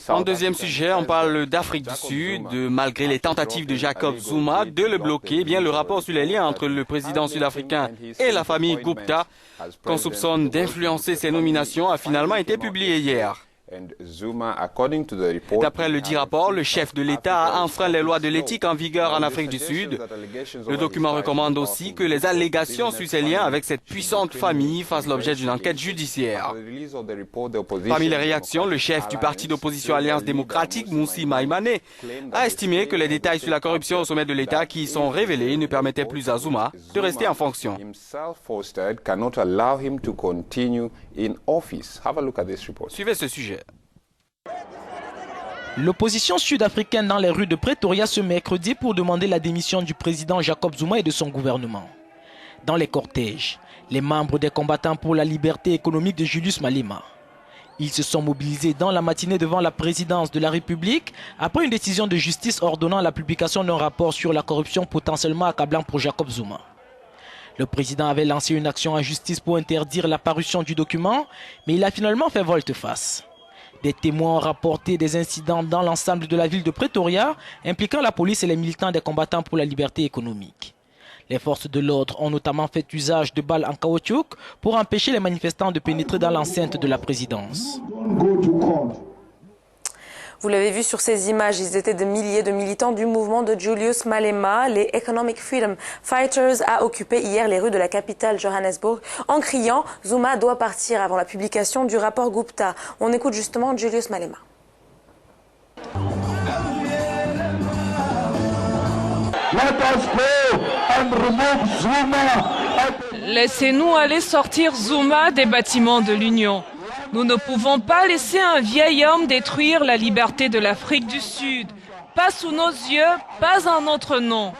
En deuxième sujet, on parle d'Afrique du Sud. Malgré les tentatives de Jacob Zuma de le bloquer, bien le rapport sur les liens entre le président sud-africain et la famille Gupta, qu'on soupçonne d'influencer ses nominations, a finalement été publié hier. D'après le dit rapport, le chef de l'État a enfreint les lois de l'éthique en vigueur en Afrique du Sud. Le document recommande aussi que les allégations sur ses liens avec cette puissante famille fassent l'objet d'une enquête judiciaire. Parmi les réactions, le chef du parti d'opposition Alliance démocratique, Mmusi Maïmane, a estimé que les détails sur la corruption au sommet de l'État qui y sont révélés ne permettaient plus à Zuma de rester en fonction. Suivez ce sujet. L'opposition sud-africaine dans les rues de Pretoria ce mercredi pour demander la démission du président Jacob Zuma et de son gouvernement. Dans les cortèges, les membres des combattants pour la liberté économique de Julius Malema. Ils se sont mobilisés dans la matinée devant la présidence de la République après une décision de justice ordonnant la publication d'un rapport sur la corruption potentiellement accablant pour Jacob Zuma. Le président avait lancé une action en justice pour interdire la parution du document, mais il a finalement fait volte-face. Des témoins ont rapporté des incidents dans l'ensemble de la ville de Pretoria, impliquant la police et les militants des combattants pour la liberté économique. Les forces de l'ordre ont notamment fait usage de balles en caoutchouc pour empêcher les manifestants de pénétrer dans l'enceinte de la présidence. Vous l'avez vu sur ces images, ils étaient des milliers de militants du mouvement de Julius Malema. Les Economic Freedom Fighters a occupé hier les rues de la capitale Johannesburg en criant « Zuma doit partir » avant la publication du rapport Gupta. On écoute justement Julius Malema. Laissez-nous aller sortir Zuma des bâtiments de l'Union. Nous ne pouvons pas laisser un vieil homme détruire la liberté de l'Afrique du Sud. Pas sous nos yeux, pas en notre nom.